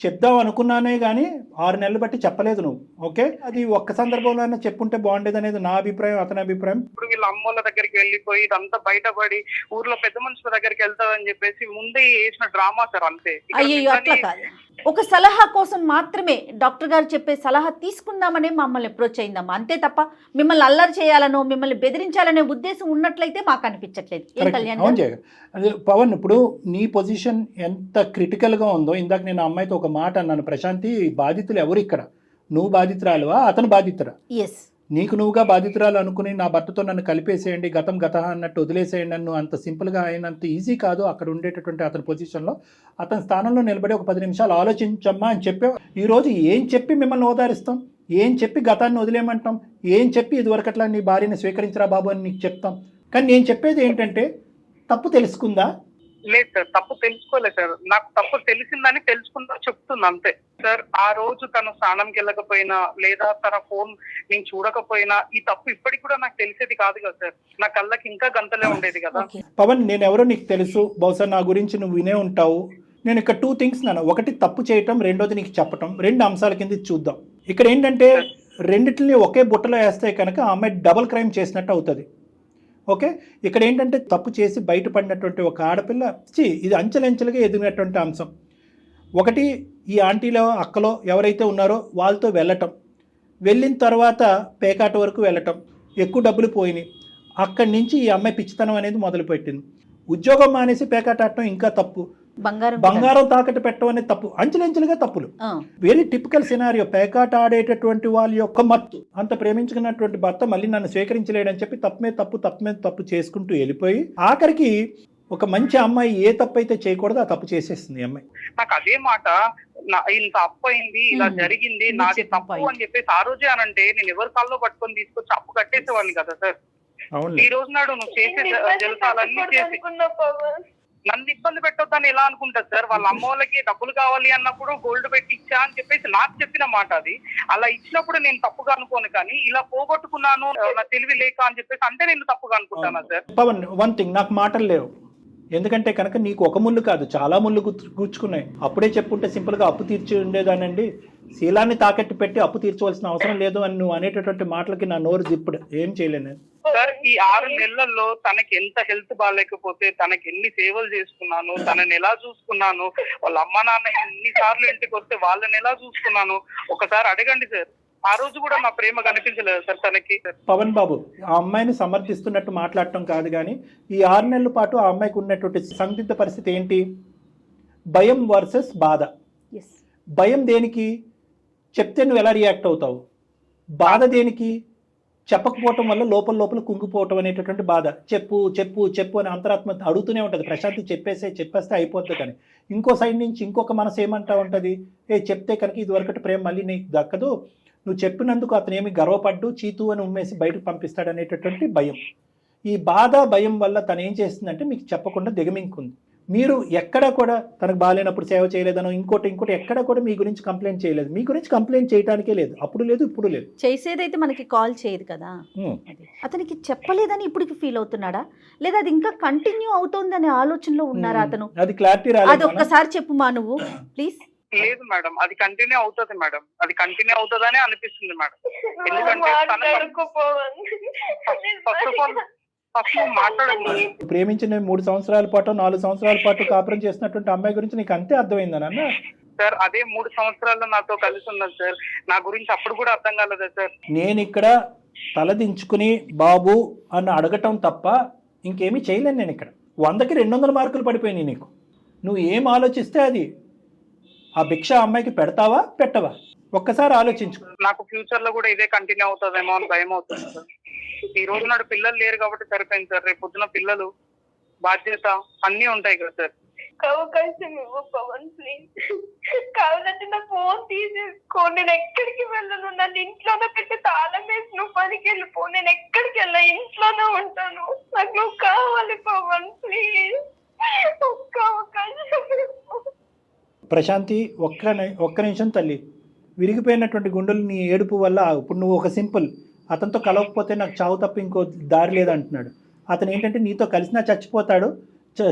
చెప్దాం అనుకున్నానే గానీ 6 నెలలు బట్టి చెప్పలేదు నువ్వు. ఓకే, అది ఒక్క సందర్భంలో అయినా చెప్పుంటే బాగుండేది అనేది నా అభిప్రాయం, అతని అభిప్రాయం. ఇప్పుడు వీళ్ళ అమ్మోళ్ళ దగ్గరికి వెళ్ళిపోయి ఇదంతా బయటపడి ఊర్లో పెద్ద మనుషుల దగ్గరికి వెళ్తాదని చెప్పేసి ముందే వేసిన డ్రామా సార్, అంతే. అయ్యో అట్లా కాదు, ఒక సలహా కోసం మాత్రమే డాక్టర్ గారు చెప్పే సలహా తీసుకుందామనే మమ్మల్ని అప్రోచ్ అయిందమ్మా, అంతే తప్ప మిమ్మల్ని అల్లరి చేయాలనో మిమ్మల్ని బెదిరించాలనే ఉద్దేశం ఉన్నట్లయితే మాకు అనిపించట్లేదు. ఏం కళ్యాణ్ అదే పవన్, ఇప్పుడు నీ పొజిషన్ ఎంత క్రిటికల్గా ఉందో, ఇందాక నేను అమ్మాయితో ఒక మాట అన్నాను, ప్రశాంతి బాధితులు ఎవరు ఇక్కడ, నువ్వు బాధితురాలువా అతను బాధితురా? ఎస్, నీకు నువ్వుగా బాధితురాలు అనుకుని నా భర్తతో నన్ను కలిపేసేయండి, గతం అన్నట్టు వదిలేసేయండి నన్ను, అంత సింపుల్గా అయినంత ఈజీ కాదు. అక్కడ ఉండేటటువంటి అతని పొజిషన్లో అతని స్థానంలో నిలబడి ఒక 10 నిమిషాలు ఆలోచించమ్మా అని చెప్పావు. ఈరోజు ఏం చెప్పి మిమ్మల్ని ఓదారిస్తాం, ఏం చెప్పి గతాన్ని వదిలేయమంటాం, ఏం చెప్పి ఇదివరకట్లా నీ భార్యని స్వీకరించరా బాబు అని నీకు చెప్తాం. కానీ నేను చెప్పేది ఏంటంటే, తప్పు తెలుసుకుందా? లేదు సార్, తప్పు తెలుసుకోలేదు సార్. నాకు తప్పు తెలిసిందని తెలుసుకుందా చెప్తుంది అంతే సార్. ఆ రోజు తను స్నానంకి వెళ్ళకపోయినా లేదా తన ఫోన్ నేను చూడకపోయినా ఈ తప్పు ఇప్పటికి కూడా నాకు తెలిసేది కాదు కదా సార్. నా కళ్ళకి ఇంకా గంతలే ఉండేది కదా. పవన్, నేను ఎవరో నీకు తెలుసు, బహుశా నా గురించి నువ్వు వినే ఉంటావు. నేను ఇక్కడ 2 things నాన్న, ఒకటి తప్పు చేయటం, రెండోది నీకు చెప్పటం, 2 అంశాల కింద చూద్దాం. ఇక్కడ ఏంటంటే రెండిటిని ఒకే బుట్టలో వేస్తే కనుక ఆ అమ్మాయి డబుల్ క్రైమ్ చేసినట్టు అవుతుంది. ఓకే, ఇక్కడ ఏంటంటే తప్పు చేసి బయటపడినటువంటి ఒక ఆడపిల్ల ఇది అంచెలంచెలుగా ఎదిగినటువంటి అంశం. ఒకటి, ఈ ఆంటీలో అక్కలో ఎవరైతే ఉన్నారో వాళ్ళతో వెళ్ళటం, వెళ్ళిన తర్వాత పేకాట వరకు వెళ్ళటం, ఎక్కువ డబ్బులు పోయినాయి. అక్కడి నుంచి ఈ అమ్మాయి పిచ్చితనం అనేది మొదలుపెట్టింది. ఉద్యోగం మానేసి పేకాట ఆడటం ఇంకా తప్పు, బంగారం తాకట్టు పెట్టడం అనేది తప్పు, అంచెలంచెలుగా తప్పులు. Very typical scenario. పేకాట ఆడేటటువంటి వాళ్ళ యొక్క మత్తు, అంత ప్రేమించుకున్నటువంటి భర్త మళ్ళీ నన్ను స్వీకరించలేడని చెప్పి తప్పు మీద తప్పు చేసుకుంటూ వెళ్ళిపోయి ఆఖరికి ఒక మంచి అమ్మాయి ఏ తప్పు అయితే చేయకూడదు ఆ తప్పు చేసేస్తుంది అమ్మాయి. నాకు అదే మాట, ఇంత అప్పు అయింది, ఇలా జరిగింది, నాది తప్పు అని చెప్పేసి ఆ రోజే అనంటే నేను ఎవరి కాల్లో పట్టుకొని తీసుకొచ్చి అప్పు కట్టేసేవాడిని కదా సార్. ఈ రోజు నాడు నువ్వు చేసే జలసాలన్నీ చేసి నన్ను ఇబ్బంది పెట్టొద్దని ఎలా అనుకుంటారు సార్? వాళ్ళ అమ్మ వాళ్ళకి డబ్బులు కావాలి అన్నప్పుడు గోల్డ్ పెట్టి ఇచ్చా అని చెప్పేసి నాకు చెప్పిన మాట అది. అలా ఇచ్చినప్పుడు నేను తప్పుగా అనుకోను, కానీ ఇలా పోగొట్టుకున్నాను నా తెలివి లేక అని చెప్పేసి అంటే నేను తప్పుగా అనుకుంటానా సార్? పవన్, వన్ థింగ్, నాకు మాటలు లేవు. ఎందుకంటే కనుక నీకు ఒక ముళ్ళు కాదు చాలా ముళ్ళు కూర్చుకున్నాయి. అప్పుడే చెప్పుంటే సింపుల్గా అప్పు తీర్చి ఉండేదానండి. శీలాన్ని తాకట్టు పెట్టి అప్పు తీర్చవలసిన అవసరం లేదు అని నువ్వు అనేటటువంటి మాటలకి నా నోరు జిప్పుడు. ఏం చేయలేను సార్. ఈ 6 నెలల్లో తనకి ఎంత హెల్త్ బాగాలేకపోతే తనకి ఎన్ని సేవలు చేసుకున్నాను, తనని ఎలా చూసుకున్నాను, వాళ్ళ అమ్మ నాన్న ఎన్నిసార్లు ఇంటికి వస్తే వాళ్ళని ఎలా చూసుకున్నాను ఒకసారి అడగండి సార్. ఆ రోజు కూడా నా ప్రేమ కనిపించలేదు సార్ తనకి. పవన్ బాబు, ఆ అమ్మాయిని సమర్థిస్తున్నట్టు మాట్లాడటం కాదు, కానీ ఈ 6 నెలల పాటు ఆ అమ్మాయికి ఉన్నటువంటి సందిగ్ధ పరిస్థితి ఏంటి? భయం వర్సెస్ బాధ. ఎస్. భయం దేనికి? చెప్తే నువ్వు ఎలా రియాక్ట్ అవుతావు. బాధ దేనికి? చెప్పకపోవటం వల్ల లోపల లోపల కుంగిపోవటం అనేటటువంటి బాధ. చెప్పు చెప్పు చెప్పు అని అంతరాత్మ అడుగుతూనే ఉంటుంది. ప్రశాంతి చెప్పేస్తే అయిపోద్ది. కానీ ఇంకో సైడ్ నుంచి ఇంకొక మనసు ఏమంటా ఉంటుంది, చెప్తే కనుక ఇదివరకటి ప్రేమ మళ్ళీ నీకు దక్కదు, నువ్వు చెప్పినందుకు అతను ఏమి గర్వపడ్డు చీతు అని ఉమ్మేసి బయటకు పంపిస్తాడు అనేటటువంటి భయం. ఈ బాధ భయం వల్ల తను ఏం చేస్తుందంటే మీకు చెప్పకుండా దిగమింకుంది. మీరు ఎక్కడ కూడా తనకు బాగాలేనప్పుడు సేవ చేయలేదనో ఇంకోటి ఎక్కడ కూడా మీ గురించి కంప్లైంట్ చేయలేదు. మీ గురించి కంప్లైంట్ చేయడానికే లేదు, అప్పుడు లేదు ఇప్పుడు లేదు. చేసేదైతే మనకి కాల్ చేయదు కదా. అతనికి చెప్పలేదని ఇప్పటికి ఫీల్ అవుతున్నాడా, లేదా అది ఇంకా కంటిన్యూ అవుతోందనే ఆలోచనలో ఉన్నారా అతను? అది క్లారిటీ అది రాలేదు. ఒక్కసారి చెప్పు మా నువ్వు ప్లీజ్. లేదు మేడం, అది కంటిన్యూ అవుతుంది మేడం, అది కంటిన్యూ అవుతుందనే అనిపిస్తుంది మేడం. ఎందుకంటే ఫస్ట్ ఆఫ్ ఆల్ మాట్లాడండి. ప్రేమించిన 3 సంవత్సరాల పాటు 4 సంవత్సరాల పాటు కాపురం చేసినటువంటి అమ్మాయి గురించి నీకు అంతే అర్థమైందా నాన్న? సార్ అదే 3 సంవత్సరాల్లో నాతో కలిసి ఉన్నది సార్. నా గురించి అప్పుడు కూడా అర్థం కాలేదా సార్? నేను ఇక్కడ తలదించుకుని బాబు అని అడగటం తప్ప ఇంకేమీ చేయలేను. నేను ఇక్కడ 100కి 200 మార్కులు పడిపోయినాయి నీకు. నువ్వు ఏం ఆలోచిస్తే అది. ఆ భిక్ష అమ్మాయికి పెడతావా పెట్టవా ఒక్కసారి ఆలోచించు. నాకు ఫ్యూచర్ లో కూడా ఇదే కంటిన్యూ అవుతుందేమో అని భయం అవుతుంది సార్. ఈ రోజు నాడు పిల్లలు లేరు కాబట్టి సరిపోయింది సార్. రేపు పొద్దున పిల్లలు బాధ్యత అన్ని ఉంటాయి కదా సార్. అవకాశం ఇవ్వు పవన్ ప్లీజ్. కావాలంటే నా ఫోన్ తీసేసుకో, నేను ఎక్కడికి వెళ్ళను. నన్ను ఇంట్లోనే పెట్టి తాళం వేసి నువ్వు పనికి వెళ్ళిపో. నేను ఎక్కడికి వెళ్ళా, ఇంట్లోనే ఉంటాను. నాకు నువ్వు కావాలి పవన్ ప్లీజ్. ఒక్క అవకాశం ఇవ్వు. ప్రశాంతి, ఒక్క నిమిషం తల్లి. విరిగిపోయినటువంటి గుండెలు నీ ఏడుపు వల్ల ఇప్పుడు నువ్వు ఒక సింపుల్ అతనితో కలవకపోతే నాకు చావు తప్ప ఇంకో దారి లేదంటున్నాడు. అతను ఏంటంటే నీతో కలిసినా చచ్చిపోతాడు,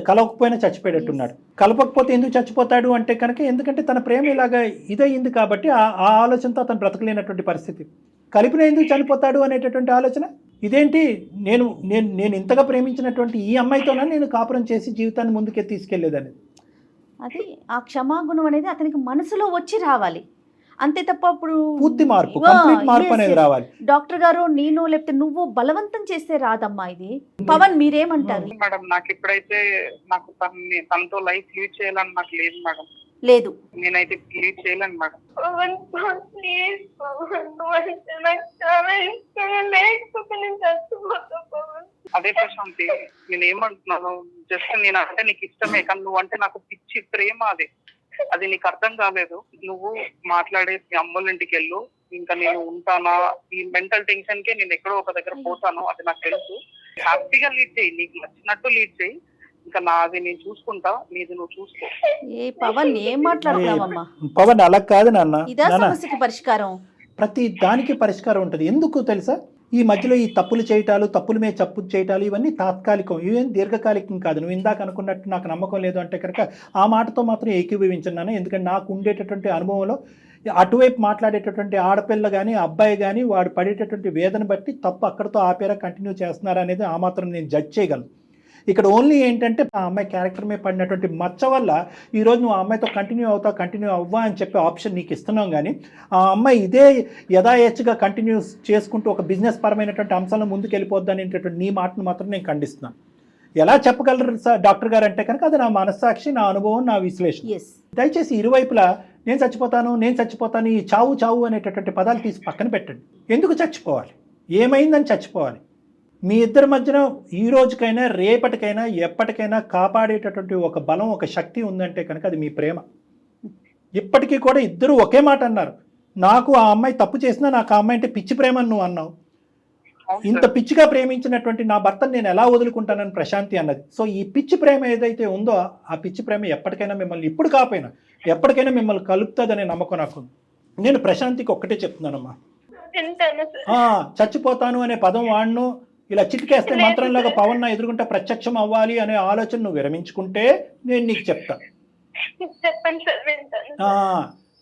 కలవకపోయినా చచ్చిపోయేటట్టున్నాడు. కలపకపోతే ఎందుకు చచ్చిపోతాడు అంటే కనుక ఎందుకంటే తన ప్రేమ ఇలాగా ఇదయింది కాబట్టి ఆ ఆలోచనతో అతను బ్రతకలేనటువంటి పరిస్థితి. కలిపిన ఎందుకు చనిపోతాడు అనేటటువంటి ఆలోచన ఇదేంటి? నేను ఇంతగా ప్రేమించినటువంటి ఈ అమ్మాయితోనే నేను కాపురం చేసి జీవితాన్ని ముందుకే తీసుకెళ్లేదని. అది ఆ క్షమాగుణం అనేది అతనికి మనసులో వచ్చి రావాలి అంతే తప్ప ఇప్పుడు పూర్తి మార్పు, కంప్లీట్ మార్పు అనేది రావాలి. డాక్టర్ గారు నేను లేకపోతే నువ్వు బలవంతం చేస్తే రాదమ్మా ఇది. పవన్ మీరేమంటారు? మేడం నాకు ఇప్పుడైతే నాకు తనతో లైఫ్ లీడ్ చేయాలని నాకు లేదు మేడం. లేదు, నేనైతే లీడ్ చేయలేను మేడం. పవన్ ప్లీజ్ పవన్, నువ్వు అంటే నాకు చాలా ఇష్టం. లేకపోతే నేను చచ్చిపోతా పవన్. అదే ప్రశాంతి, నేను ఏమంటున్నాను, జస్ట్ నేను అంటే నీకు ఇష్టమే, కానీ నువ్వు అంటే నాకు పిచ్చి ప్రేమ. అది నీకు అర్థం కాలేదు. నువ్వు మాట్లాడేసి మీ అమ్మోళ్ళ ఇంటికి వెళ్ళు. ఇంకా నేను ఉంటానా, ఈ మెంటల్ టెన్షన్ కే నేను ఎక్కడో ఒక దగ్గర పోతాను, అది నాకు తెలుసు. హ్యాపీగా లీడ్ చేయి, నీకు నచ్చినట్టు లీడ్ చేయి. ఇంకా నాది నేను చూసుకుంటా, నీది నువ్వు చూసుకో. ఏ పవన్ ఏం మాట్లాడుతున్నావమ్మా? పవన్ అలా కాదు నాన్న. ఇదా సమస్యకి పరిష్కారం? ప్రతి దానికి పరిష్కారం ఉంటుంది. ఎందుకు తెలుసా? ఈ మధ్యలో ఈ తప్పులు చేయటాలు, తప్పుల మీద తప్పు చేయటాలు ఇవన్నీ తాత్కాలికం, ఇవేం దీర్ఘకాలికం కాదు. నువ్వు ఇందాక అనుకున్నట్టు నాకు నమ్మకం లేదు అంటే కనుక ఆ మాటతో మాత్రం ఏకీభవించున్నాను. ఎందుకంటే నాకు ఉండేటటువంటి అనుభవంలో అటువైపు మాట్లాడేటటువంటి ఆడపిల్ల కానీ అబ్బాయి కానీ వాడు పడేటటువంటి వేదన బట్టి తప్పు అక్కడితో ఆపేరా కంటిన్యూ చేస్తున్నారా అనేది ఆ మాత్రం నేను జడ్జ్ చేయగలను. ఇక్కడ ఓన్లీ ఏంటంటే ఆ అమ్మాయి క్యారెక్టర్ మీద పడినటువంటి మచ్చ వల్ల ఈరోజు నువ్వు ఆ అమ్మాయితో కంటిన్యూ అవ్వా అని చెప్పే ఆప్షన్ నీకు ఇస్తున్నాం. కానీ ఆ అమ్మాయి ఇదే యథాయేచ్ఛగా కంటిన్యూ చేసుకుంటూ ఒక బిజినెస్ పరమైనటువంటి అంశాలను ముందుకు వెళ్ళిపోద్ది అనేటటువంటి నీ మాటను మాత్రం నేను ఖండిస్తున్నాను. ఎలా చెప్పగలరు సార్ డాక్టర్ గారు అంటే కనుక అది నా మనస్సాక్షి, నా అనుభవం, నా విశ్లేషణ. దయచేసి ఇరువైపులా నేను చచ్చిపోతాను ఈ చావు అనేటటువంటి పదాలు తీసి పక్కన పెట్టండి. ఎందుకు చచ్చిపోవాలి? ఏమైందని చచ్చిపోవాలి? మీ ఇద్దరి మధ్యన ఈ రోజుకైనా రేపటికైనా ఎప్పటికైనా కాపాడేటటువంటి ఒక బలం, ఒక శక్తి ఉందంటే కనుక అది మీ ప్రేమ. ఇప్పటికీ కూడా ఇద్దరు ఒకే మాట అన్నారు. నాకు ఆ అమ్మాయి తప్పు చేసినా నాకు ఆ అమ్మాయి అంటే పిచ్చి ప్రేమ అని నువ్వు అన్నావు. అవును ఇంత సార్. పిచ్చిగా ప్రేమించినటువంటి నా భర్తను నేను ఎలా వదులుకుంటానని ప్రశాంతి అన్నది. సో ఈ పిచ్చి ప్రేమ ఏదైతే ఉందో ఆ పిచ్చి ప్రేమ ఎప్పటికైనా మిమ్మల్ని, ఇప్పుడు కాకపోయినా ఎప్పటికైనా మిమ్మల్ని కలుపుతుందనే నమ్మకం నాకు ఉంది. నేను ప్రశాంతికి ఒక్కటే చెప్తున్నానమ్మా, వింటాను సార్. చచ్చిపోతాను అనే పదం వాడను, ఇలా చిటికేస్తే లేదు మంత్రంలాగా సార్. పవన్ నా ఎదురుగుంటే ప్రత్యక్షం అవ్వాలి అనే ఆలోచన నువ్వు విరమించుకుంటే నేను నీకు చెప్తా. చెప్పండి సార్, వింటాను.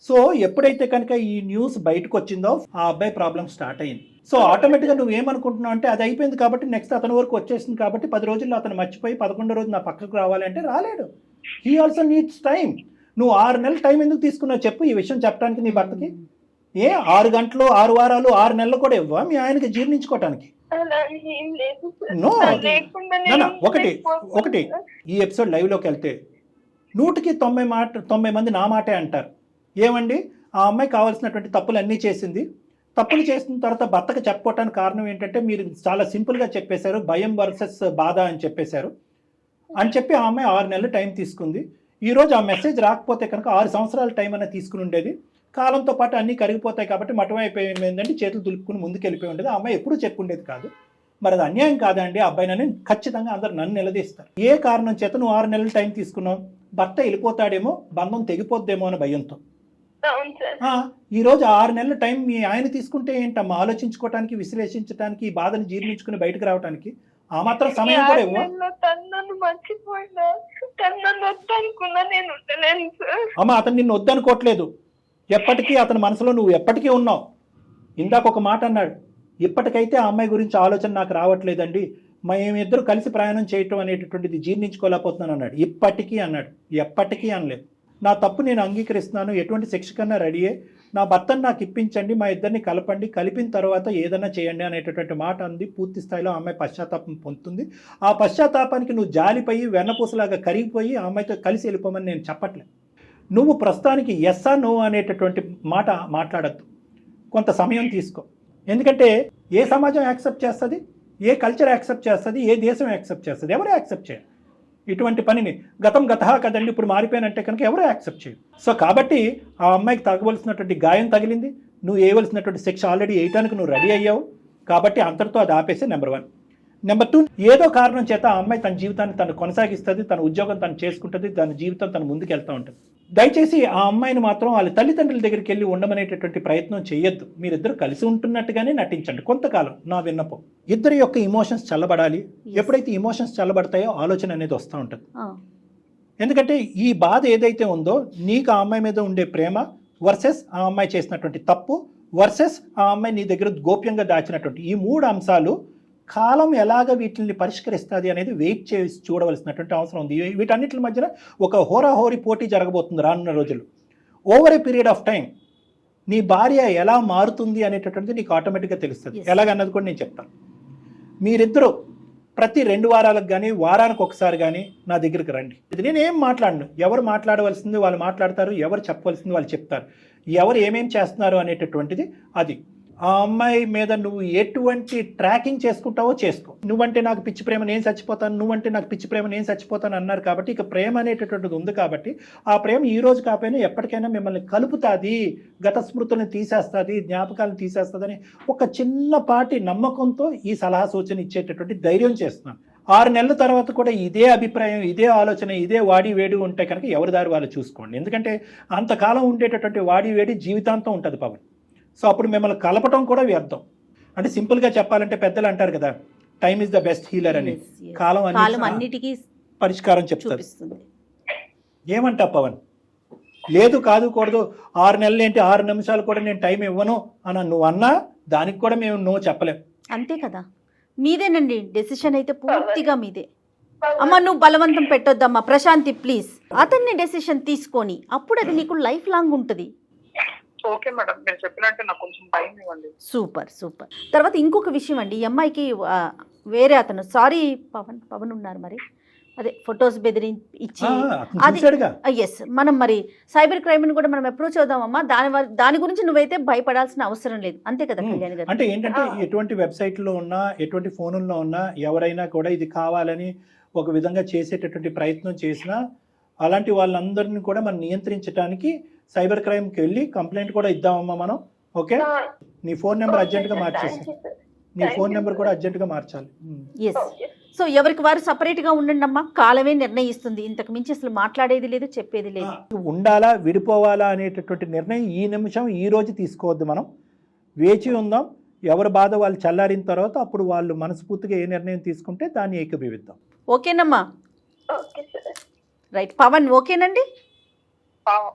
సో ఎప్పుడైతే కనుక ఈ న్యూస్ బయటకు వచ్చిందో ఆ అబ్బాయి ప్రాబ్లం స్టార్ట్ అయింది. సో ఆటోమేటిక్గా నువ్వు ఏమనుకుంటున్నావు అంటే అది అయిపోయింది కాబట్టి నెక్స్ట్ అతని వరకు వచ్చేసింది కాబట్టి 10 రోజుల్లో అతను మర్చిపోయి 11వ రోజు నా పక్కకు రావాలి అంటే రాలేడు. He also needs time. నువ్వు 6 నెలలు టైం ఎందుకు తీసుకున్నావు చెప్పు ఈ విషయం చెప్పడానికి నీ భర్తకి? 6 గంటలు 6 వారాలు 6 నెలలు కూడా ఇవ్వా మీ ఆయనకి జీర్ణించుకోవటానికి? అలా ఏం లేదు సార్. నో లేకుండా ఒకటి ఈ ఎపిసోడ్ లైవ్లోకి వెళ్తే 100కి 90 మంది నా మాటే అంటారు. ఏమండి ఆ అమ్మాయి కావాల్సినటువంటి తప్పులు అన్నీ చేసింది, తప్పులు చేసిన తర్వాత భర్తకు చెప్పుకోవటానికి కారణం ఏంటంటే మీరు చాలా సింపుల్గా చెప్పేశారు, భయం వర్సెస్ బాధ అని చెప్పేశారు అని చెప్పి ఆ అమ్మాయి 6 నెలలు టైం తీసుకుంది. ఈరోజు ఆ మెసేజ్ రాకపోతే కనుక 6 సంవత్సరాల టైం అనేది తీసుకుని ఉండేది. కాలంతో పాటు అన్నీ కరిగిపోతాయి కాబట్టి మఠం అయిపోయింది ఏంటంటే చేతులు దులుపుకుని ముందుకు వెళ్ళిపోయి ఉండేది. ఆ అమ్మాయి ఎప్పుడూ చెప్పుండేది కాదు. మరి అది అన్యాయం కాదండి ఆ అబ్బాయినని ఖచ్చితంగా అందరు నన్ను నిలదీస్తారు. ఏ కారణం చేత నువ్వు 6 నెలలు టైం తీసుకున్నావు? భర్త వెళ్ళిపోతాడేమో, బంధం తెగిపోద్దేమో అని భయంతో. అవును సార్. ఈరోజు 6 నెలల టైం మీ ఆయన తీసుకుంటే ఏంటమ్మా ఆలోచించుకోవటానికి, విశ్లేషించడానికి, ఈ బాధను జీర్ణించుకుని బయటకు రావడానికి ఆ మాత్రం సమయం కూడా ఇవ్వ. తనను మర్చిపోయినా, తనను వద్దనుకున్నా నేను ఉండలేను సార్. అమ్మ అతను నిన్ను వద్దనుకోవట్లేదు, ఎప్పటికీ అతని మనసులో నువ్వు ఎప్పటికీ ఉన్నావు. ఇందాక ఒక మాట అన్నాడు, ఇప్పటికైతే ఆ అమ్మాయి గురించి ఆలోచన నాకు రావట్లేదండి, మేమిద్దరు కలిసి ప్రయాణం చేయటం అనేటటువంటిది జీర్ణించుకోలేకపోతున్నాను అన్నాడు. ఇప్పటికీ అన్నాడు, ఎప్పటికీ అనలేదు. నా తప్పు నేను అంగీకరిస్తున్నాను, ఎటువంటి శిక్ష కన్నా రెడీయే, నా భర్తను నాకు ఇప్పించండి, మా ఇద్దరిని కలపండి, కలిపిన తర్వాత ఏదైనా చేయండి అనేటటువంటి మాట అంది. పూర్తి స్థాయిలో ఆ అమ్మాయి పశ్చాత్తాపం పొందుతుంది. ఆ పశ్చాత్తాపానికి నువ్వు జాలిపోయి వెన్నపూసలాగా కరిగిపోయి ఆ అమ్మాయితో కలిసి వెళ్ళిపోమని నేను చెప్పట్లేదు. నువ్వు ప్రస్తుతానికి ఎస్ ఆ నో అనేటటువంటి మాట మాట్లాడద్దు, కొంత సమయం తీసుకో. ఎందుకంటే ఏ సమాజం యాక్సెప్ట్ చేస్తుంది, ఏ కల్చర్ యాక్సెప్ట్ చేస్తుంది, ఏ దేశం యాక్సెప్ట్ చేస్తుంది? ఎవరు యాక్సెప్ట్ చేయరు ఇటువంటి పనిని. గతం గతహా కదండి, ఇప్పుడు మారిపోయినంటే కనుక ఎవరు యాక్సెప్ట్ చేయరు. సో కాబట్టి ఆ అమ్మాయికి తగ్గవలసినటువంటి గాయం తగిలింది, నువ్వు వేయవలసినటువంటి శిక్ష ఆల్రెడీ వేయటానికి నువ్వు రెడీ అయ్యావు కాబట్టి అంతటితో అది ఆపేసి నెంబర్ 1. నెంబర్ 2, ఏదో కారణం చేత ఆ అమ్మాయి తన జీవితాన్ని తను కొనసాగిస్తుంది, తన ఉద్యోగం తను చేసుకుంటుంది, తన జీవితం తను ముందుకు వెళ్తూ ఉంటుంది. దయచేసి ఆ అమ్మాయిని మాత్రం వాళ్ళ తల్లిదండ్రుల దగ్గరికి వెళ్ళి ఉండమనేటటువంటి ప్రయత్నం చేయొద్దు. మీరిద్దరు కలిసి ఉంటున్నట్టుగానే నటించండి కొంతకాలం. నా విన్నపం, ఇద్దరి యొక్క ఇమోషన్స్ చల్లబడాలి. ఎప్పుడైతే ఇమోషన్స్ చల్లబడతాయో ఆలోచన అనేది వస్తూ ఉంటుంది. ఎందుకంటే ఈ బాధ ఏదైతే ఉందో, నీకు ఆ అమ్మాయి మీద ఉండే ప్రేమ వర్సెస్ ఆ అమ్మాయి చేసినటువంటి తప్పు వర్సెస్ ఆ అమ్మాయి నీ దగ్గర గోప్యంగా దాచినటువంటి ఈ 3 అంశాలు కాలం ఎలాగ వీటిని పరిష్కరిస్తుంది అనేది వెయిట్ చేసి చూడవలసినటువంటి అవసరం ఉంది. వీటన్నిటి మధ్యన ఒక హోరాహోరీ పోటీ జరగబోతుంది రానున్న రోజులు. Over a period of time నీ భార్య ఎలా మారుతుంది అనేటటువంటిది నీకు ఆటోమేటిక్గా తెలుస్తుంది. ఎలాగన్నది కూడా నేను చెప్తాను. మీరిద్దరూ ప్రతి 2 వారాలకు కానీ వారానికి ఒకసారి కానీ నా దగ్గరికి రండి. ఇది నేనేం మాట్లాడను, ఎవరు మాట్లాడవలసింది వాళ్ళు మాట్లాడతారు, ఎవరు చెప్పవలసింది వాళ్ళు చెప్తారు, ఎవరు ఏమేం చేస్తున్నారు అనేటటువంటిది అది. ఆ అమ్మాయి మీద నువ్వు ఎటువంటి ట్రాకింగ్ చేసుకుంటావో చేసుకో. నువ్వంటే నాకు పిచ్చి ప్రేమ నేను చచ్చిపోతాను, నువ్వంటే నాకు పిచ్చి ప్రేమ నేను చచ్చిపోతాను అన్నారు కాబట్టి ఇక ప్రేమ అనేటటువంటిది ఉంది కాబట్టి ఆ ప్రేమ ఈ రోజు కాకపోయినా ఎప్పటికైనా మిమ్మల్ని కలుపుతుంది, గత స్మృతులను తీసేస్తుంది, జ్ఞాపకాలను తీసేస్తుంది అని ఒక చిన్నపాటి నమ్మకంతో ఈ సలహా సూచన ఇచ్చేటటువంటి ధైర్యం చేస్తున్నాను. 6 నెలల తర్వాత కూడా ఇదే అభిప్రాయం, ఇదే ఆలోచన, ఇదే వాడి వేడి ఉంటే కనుక ఎవరి దారి వాళ్ళు చూసుకోండి. ఎందుకంటే అంతకాలం ఉండేటటువంటి వాడి వేడి జీవితాంతం ఉంటుంది పవన్. సో అప్పుడు మిమ్మల్ని కలపటం కూడా వ్యర్థం. అంటే సింపుల్గా చెప్పాలంటే పెద్దలు అంటారు కదా, time is the best healer అని. కాలం అన్నిటికీ పరిష్కారం చెప్తుంది. ఏమంటా పవన్? లేదు కాదు కూడదు, 6 నెలలు ఏంటి 6 నిమిషాలు కూడా నేను టైం ఇవ్వను అని నువ్వు అన్నా దానికి కూడా మేము నో చెప్పలేం. అంతే కదా, మీదేనండి డెసిషన్ అయితే పూర్తిగా మీదే. అమ్మ నువ్వు బలవంతం పెట్టొద్దమ్మా ప్రశాంతి ప్లీజ్. అతన్ని డెసిషన్ తీసుకొని అప్పుడు అది నీకు లైఫ్ లాంగ్ ఉంటుంది. ఓకే మేడం, మీరు చెప్పినట్టు నాకు కొంచెం టైం ఇవ్వండి. సూపర్. తర్వాత ఇంకొక విషయం అండి, ఈ అమ్మాయికి వేరే అతను సారీ పవన్ ఉన్నారు మరి, అదే ఫొటోస్ బెదిరించి అది ఎస్ మనం మరి సైబర్ క్రైమ్ని కూడా మనం అప్రోచ్ అవుదామమ్మా. దాని గురించి నువ్వైతే భయపడాల్సిన అవసరం లేదు, అంతే కదా కళ్యాణి గారు? అంటే ఏంటంటే ఎటువంటి వెబ్సైట్లో ఉన్నా, ఎటువంటి ఫోనుల్లో ఉన్నా ఎవరైనా కూడా ఇది కావాలని ఒక విధంగా చేసేటటువంటి ప్రయత్నం చేసినా అలాంటి వాళ్ళందరినీ కూడా మనం నియంత్రించడానికి సైబర్ క్రైమ్కి వెళ్ళి కంప్లైంట్ కూడా ఇద్దామమ్మా మనం. ఓకే, నీ ఫోన్ నెంబర్ అర్జెంట్గా మార్చేసి. నీ ఫోన్ నెంబర్ కూడా అర్జెంటుగా మార్చాలి. ఎస్. సో ఎవరికి వారు సపరేట్గా ఉండండి అమ్మా, కాలమే నిర్ణయిస్తుంది. ఇంతకు మించి అసలు మాట్లాడేది లేదు, చెప్పేది లేదు. ఉండాలా విడిపోవాలా అనేటటువంటి నిర్ణయం ఈ నిమిషం ఈ రోజు తీసుకోవద్దు. మనం వేచి ఉందాం. ఎవరి బాధ వాళ్ళు చల్లారిన తర్వాత అప్పుడు వాళ్ళు మనస్ఫూర్తిగా ఏ నిర్ణయం తీసుకుంటే దాన్ని ఏకీభవిద్దాం. ఓకేనమ్మా? Okay sir. రైట్. పవన్ ఓకేనండి?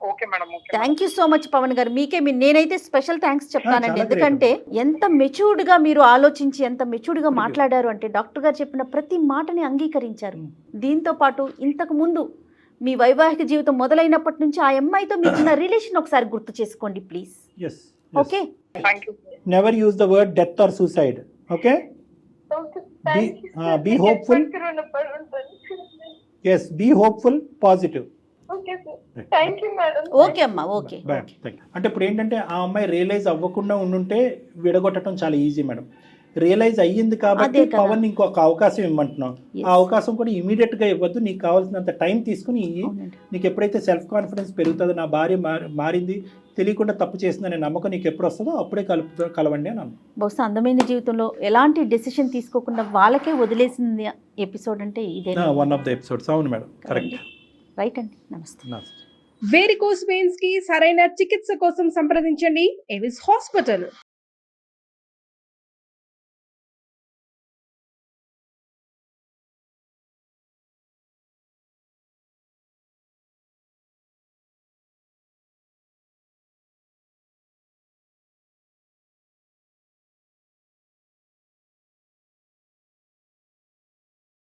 Okay madam. Okay. Thank you so much Pavan garu. నేనైతే స్పెషల్ థ్యాంక్స్ చెప్తానండి. చాలా ఎందుకంటే ఎంత మెచ్యూర్డ్గా మీరు ఆలోచించి ఎంత మెచ్యూర్డ్గా మాట్లాడారు అంటే, డాక్టర్ గారు చెప్పిన ప్రతి మాటని అంగీకరించారు. దీంతో పాటు ఇంతకు ముందు మీ వైవాహిక జీవితం మొదలైనప్పటి నుంచి ఆ అమ్మాయితో మీకున్న రిలేషన్ ఒకసారి గుర్తు చేసుకోండి please. Yes. Okay. Thank you. Never use the word death or suicide. Okay. Be hopeful. Yes, be hopeful, positive. Okay sir. Thank you madam. Okay అమ్మా. ఓకే. అంటే ఇప్పుడు ఏంటంటే ఆ అమ్మాయి రియలైజ్ అవ్వకుండా ఉండుంటే విడగొట్టడం చాలా ఈజీ మేడం. రియలైజ్ అయ్యింది కాబట్టి అదే కదా. పవన్ ఇంకొక అవకాశం ఇవ్వమంటున్నాం. Yes. ఆ అవకాశం కూడా ఇమీడియట్ గా ఇవ్వద్దు. నీకు కావాల్సినంత టైం తీసుకుని అవునండి. నీకు ఎప్పుడైతే సెల్ఫ్ కాన్ఫిడెన్స్ పెరుగుతుందో, నా భార్య మారింది, తెలియకుండా తప్పు చేసిందనే నమ్మకం నీకు ఎప్పుడు వస్తుందో అప్పుడే కలవండి అని అన్నాను. బహుశా అందమైన జీవితంలో ఎలాంటి డెసిషన్ తీసుకోకుండా వాళ్ళకే వదిలేసింది ఎపిసోడ్ అంటే ఇదే. One of the episodes. అవును మేడం, కరెక్ట్. రైట్ అండి. నమస్తే. వేరికోస్ వెయిన్స్ కి సరైన చికిత్స కోసం సంప్రదించండి ఎవిస్ హాస్పిటల్.